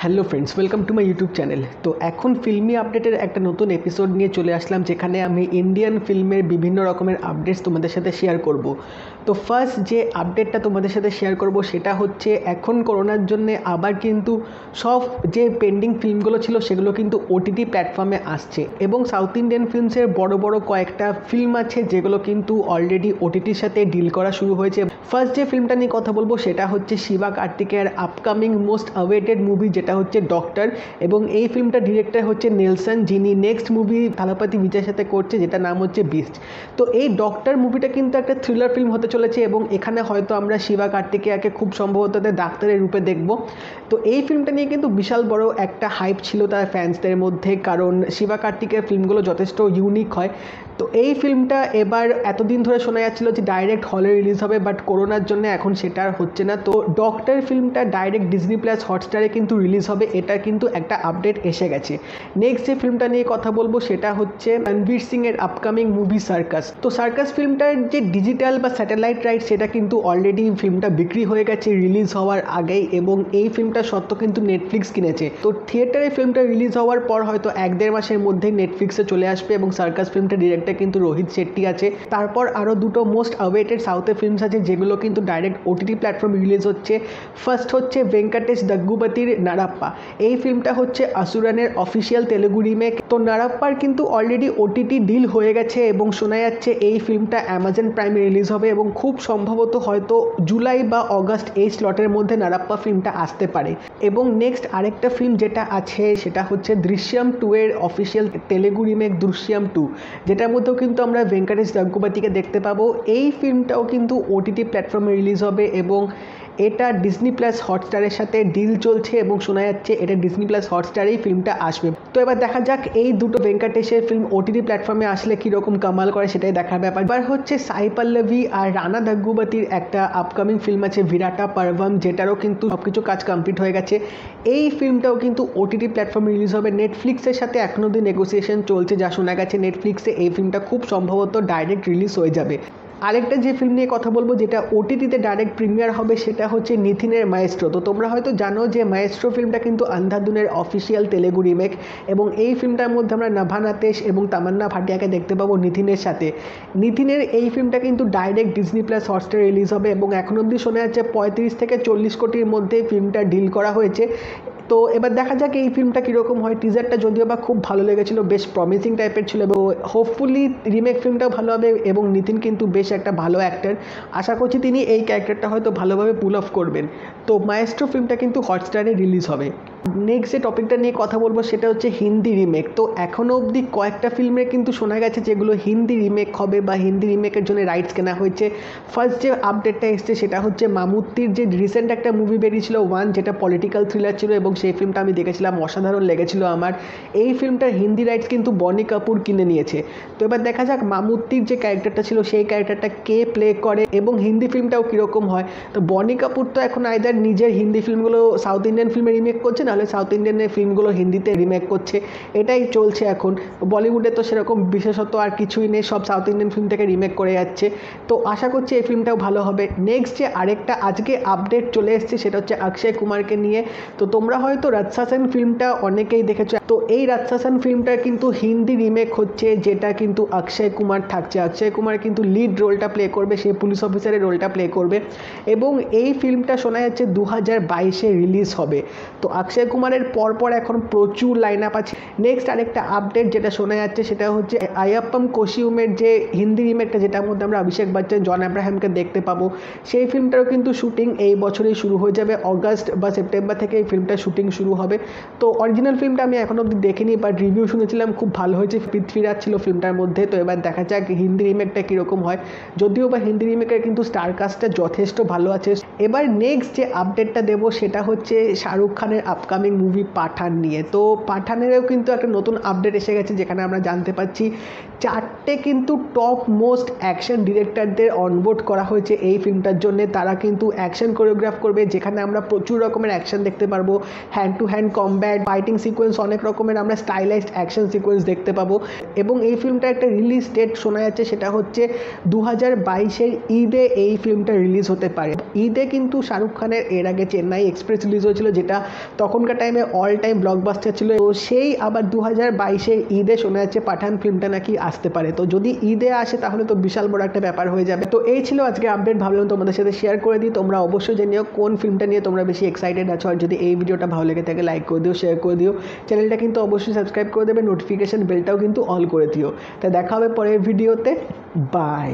Hello friends, welcome to my YouTube channel. তো এখন ফিল্মি আপডেটের একটা নতুন এপিসোড নিয়ে চলে আসলাম, যেখানে আমি ইন্ডিয়ান ফিল্মের বিভিন্ন রকমের আপডেটস তোমাদের সাথে শেয়ার করব। তো ফার্স্ট যে আপডেটটা তোমাদের সাথে শেয়ার করব সেটা হচ্ছে, এখন করোনার জন্য আবার কিন্তু সব যে পেন্ডিং ফিল্মগুলো ছিল সেগুলো কিন্তু ওটিটি প্ল্যাটফর্মে আসছে, এবং সাউথ ইন্ডিয়ান ফিল্মসের বড় বড় কয়েকটা ফিল্ম আছে যেগুলো কিন্তু অলরেডি ওটিটির সাথে ডিল করা শুরু হয়েছে। ফার্স্ট যে ফিল্মটা নিয়ে কথা বলবো সেটা হচ্ছে Shiba কার্তিকেয়ার upcoming most awaited movie, যেটা হচ্ছে ডক্টর। এবং এই ফিল্মটা ডিরেক্টর হচ্ছে নেলসন, যিনি নেক্সট মুভি থালাপতি বিজয়ের সাথে করছে, যেটা নাম হচ্ছে বিস্ট। তো এই ডক্টর মুভিটা কিন্তু একটা থ্রিলার ফিল্ম হতে চলেছে, এবং এখানে হয়তো আমরা শিবা কার্তিকেয়াকে খুব সম্ভবত ডাক্তারের রূপে দেখব। তো এই ফিল্মটা নিয়ে কিন্তু বিশাল বড় একটা হাইপ ছিল তার ফ্যান্সদের মধ্যে, কারণ শিবা কার্তিকের ফিল্মগুলো যথেষ্ট ইউনিক হয়। তো এই ফিল্মটা এবার এতদিন ধরে শোনা যাচ্ছিল যে ডাইরেক্ট হলে রিলিজ হবে, বাট করোনার জন্য এখন সেটা আর হচ্ছে না। তো ডক্টর ফিল্মটা ডাইরেক্ট ডিজনি প্লাস হটস্টারে কিন্তু রিলিজ হবে, এটা কিন্তু একটা আপডেট এসে গেছে। নেক্সট যে ফিল্মটা নিয়ে কথা বলবো সেটা হচ্ছে রণবীর সিং এর আপকামিং মুভি সার্কাস। তো সার্কাস ফিল্মটার যে ডিজিটাল বা স্যাটেলাইট রাইট সেটা কিন্তু অলরেডি ফিল্মটা বিক্রি হয়ে গেছে রিলিজ হওয়ার আগেই, এবং এই ফিল্মটা সত্য কিন্তু নেটফ্লিক্স কিনেছে। তো থিয়েটারে ফিল্মটা রিলিজ হওয়ার পর হয়তো 1-1.5 মাসের মধ্যেই নেটফ্লিক্সে চলে আসবে, এবং সার্কাস ফিল্মটা ডিরেক্টর কিন্তু রোহিত শেট্টি আছে। তারপর আরও দুটো মোস্ট অ্যাওয়েটেড সাউথের ফিল্মস আছে যেগুলো কিন্তু ডাইরেক্ট ওটিটি প্ল্যাটফর্মে রিলিজ হচ্ছে। ফার্স্ট হচ্ছে ভেঙ্কটেশ দাগ্গুবাতির নারাপ্পা। এই ফিল্মটা হচ্ছে আসুরানের অফিসিয়াল তেলেগু রিমেক। তো নারাপ্পার কিন্তু অলরেডি ওটিটি ডিল হয়ে গেছে, এবং শোনা যাচ্ছে এই ফিল্মটা অ্যামাজন প্রাইমে রিলিজ হবে, এবং খুব সম্ভবত হয়তো জুলাই বা অগাস্ট এই স্লটের মধ্যে নারাপ্পা ফিল্মটা আসতে পারে। এবং নেক্সট আরেকটা ফিল্ম যেটা আছে সেটা হচ্ছে দৃশ্যম 2 এর অফিসিয়াল তেলেগু রিমেক দৃশ্যম 2, যেটার মধ্যেও কিন্তু আমরা ভেঙ্কটেশ দাগ্গুবাতিকে দেখতে পাবো। এই ফিল্মটাও কিন্তু ওটিটি প্ল্যাটফর্মে রিলিজ হবে, এবং এটা ডিজনি প্লাস হটস্টারের সাথে ডিল চলছে, এবং শোনা যাচ্ছে এটা ডিজনি প্লাস হটস্টারেই ফিল্মটা আসবে। তো এবার দেখা যাক এই দুটো ভেঙ্কটেশের ফিল্ম ওটিটি প্ল্যাটফর্মে আসলে কীরকম কামাল করে, সেটাই দেখার ব্যাপার। এবার হচ্ছে সাই পল্লবী আর রানা দাগ্গুবাতির একটা আপকামিং ফিল্ম আছে বিরাটা পারভাম, যেটারও কিন্তু সব কিছু কাজ কমপ্লিট হয়ে গেছে। এই ফিল্মটাও কিন্তু ওটিটি প্ল্যাটফর্মে রিলিজ হবে। নেটফ্লিক্সের সাথে এখনো অবধি নেগোসিয়েশন চলছে, যা শোনা গেছে নেটফ্লিক্সে এই ফিল্মটা খুব সম্ভবত ডাইরেক্ট রিলিজ হয়ে যাবে। আরেকটা যে ফিল্ম নিয়ে কথা বলবো যেটা ওটিটিতে ডাইরেক্ট প্রিমিয়ার হবে সেটা হচ্ছে নিথিনের মায়েস্ট্রো। তো তোমরা হয়তো জানো যে মায়েস্ট্রো ফিল্মটা কিন্তু আন্ধাধুনের অফিসিয়াল তেলেগু রিমেক, এবং এই ফিল্মটার মধ্যে আমরা নাভা নাতেশ এবং তামান্না ভাটিয়াকে দেখতে পাবো নিথিনের সাথে। নিথিনের এই ফিল্মটা কিন্তু ডাইরেক্ট ডিজনি প্লাস হটস্টারে রিলিজ হবে, এবং এখন অবধি শোনা যাচ্ছে 35 থেকে 40 কোটির মধ্যে ফিল্মটা ডিল করা হয়েছে। তো এবার দেখা যাক এই ফিল্মটা কীরকম হয়। টিজারটা যদিও বা খুব ভালো লেগেছিলো, বেশ প্রমিসিং টাইপের ছিল, এবং হোপফুলি রিমেক ফিল্মটাও ভালো হবে। এবং নিতিন কিন্তু বেশ একটা ভালো অ্যাক্টর, আশা করছি তিনি এই ক্যারেক্টারটা হয়তো ভালোভাবে পুল অফ করবেন। তো মায়েস্ট্রো ফিল্মটা কিন্তু হটস্টারে রিলিজ হবে। নেক্সট যে টপিকটা নিয়ে কথা বলবো সেটা হচ্ছে হিন্দি রিমেক। তো এখনও অবধি কয়েকটা ফিল্মের কিন্তু শোনা গেছে যেগুলো হিন্দি রিমেক হবে বা হিন্দি রিমেকের জন্য রাইটস কেনা হয়েছে। ফার্স্ট যে আপডেটটা এসছে সেটা হচ্ছে মামুত্তির যে রিসেন্ট একটা মুভি বেরিয়েছিল ওয়ান, যেটা পলিটিক্যাল থ্রিলার ছিল, এবং সেই ফিল্মটা আমি দেখেছিলাম, অসাধারণ লেগেছিল আমার। এই ফিল্মটার হিন্দি রাইটস কিন্তু বনি কাপুর কিনে নিয়েছে। তো এবার দেখা যাক মামুত্তির যে ক্যারেক্টারটা ছিল সেই ক্যারেক্টারটা কে প্লে করে, এবং হিন্দি ফিল্মটাও কীরকম হয়। তো বনি কাপুর তো এখন আইদার নিজের হিন্দি ফিল্মগুলো সাউথ ইন্ডিয়ান ফিল্মে রিমেক করছে, নাহলে সাউথ ইন্ডিয়ানের ফিল্মগুলো হিন্দিতে রিমেক করছে, এটাই চলছে এখন। বলিউডে তো সেরকম বিশেষত আর কিছুই নেই, সব সাউথ ইন্ডিয়ান ফিল্ম থেকে রিমেক করে যাচ্ছে। তো আশা করছি এই ফিল্মটাও ভালো হবে। নেক্সট যে আরেকটা আজকে আপডেট চলে এসছে সেটা হচ্ছে অক্ষয় কুমারকে নিয়ে। তো তোমরা হয়তো রাজশাসন ফিল্মটা অনেকেই দেখেছো। তো এই রাজশাসন ফিল্মটা কিন্তু হিন্দি রিমেক হচ্ছে, যেটা কিন্তু অক্ষয় কুমার থাকছে। অক্ষয় কুমার কিন্তু লিড রোলটা প্লে করবে, সেই পুলিশ অফিসারের রোলটা প্লে করবে, এবং এই ফিল্মটা শোনা যাচ্ছে 2022-এ রিলিজ হবে। তো অক্ষয় কুমারের পরপর এখন প্রচুর লাইন আপ আছে। নেক্সট আরেকটা আপডেট যেটা শোনা যাচ্ছে সেটা হচ্ছে আয়াপ্পাম কোশিউমের যে হিন্দি রিমেকটা, যেটার মধ্যে আমরা অভিষেক বচ্চন, জন আব্রাহামকে দেখতে পাবো, সেই ফিল্মটারও কিন্তু শুটিং এই বছরই শুরু হয়ে যাবে। অগাস্ট বা সেপ্টেম্বর থেকে এই ফিল্মটার শুটিং শুরু হবে। তো অরিজিনাল ফিল্মটা আমি এখন অবধি দেখিনি, বাট রিভিউ শুনেছিলাম খুব ভালো হয়েছে, পৃথ্বীরাজ ছিল ফিল্মটার মধ্যে। তো এবার দেখা যাক হিন্দি রিমেকটা কীরকম হয়, যদিও বা হিন্দি রিমেকের কিন্তু স্টার কাস্টটা যথেষ্ট ভালো আছে। এবার নেক্সট যে আপডেটটা দেবো সেটা হচ্ছে শাহরুখ খানের আপকামিং মুভি পাঠান নিয়ে। তো পাঠানেরও কিন্তু একটা নতুন আপডেট এসে গেছে, যেখানে আমরা জানতে পারছি 4টে কিন্তু টপ মোস্ট অ্যাকশন ডিরেক্টরদের অনবোর্ড করা হয়েছে এই ফিল্মটার জন্য। তারা কিন্তু অ্যাকশন কোরিওগ্রাফ করবে, যেখানে আমরা প্রচুর রকমের অ্যাকশন দেখতে পারবো, hand to hand combat, fighting sequence, অনেক রকমের আমরা স্টাইলাইজড অ্যাকশন সিকোয়েন্স দেখতে পাবো। এবং এই ফিল্মটা একটা রিলিজ ডেট শোনা যাচ্ছে, সেটা হচ্ছে 2022-এর ঈদে এই ফিল্মটা রিলিজ হতে পারে। ঈদে কিন্তু শাহরুখ খানের এর আগে চেন্নাই এক্সপ্রেস রিলিজ হয়েছিল, যেটা তখনকার টাইমে অল টাইম ব্লকবাস্টার ছিল। তো সেই আবার 2022-এর ঈদে শোনা যাচ্ছে পাঠান ফিল্মটা নাকি আসতে পারে। তো যদি ঈদে আসে তাহলে তো বিশাল বড় একটা ব্যাপার হয়ে যাবে। তো এই ছিল আজকে আপডেট, ভাবলাম তোমাদের সাথে শেয়ার করে দিই। তোমরা অবশ্যই জানিও কোন ফিল্মটা নিয়ে তোমরা বেশি এক্সাইটেড আছো, আর যদি এই ভিডিওটা ভালো লেগে থাকে লাইক করে দিও, শেয়ার করে দিও, চ্যানেলটা কিন্তু অবশ্যই সাবস্ক্রাইব করে দেবে, নোটিফিকেশন বেলটাও কিন্তু অল করে দিও। তাই দেখা হবে পরের ভিডিওতে, বাই।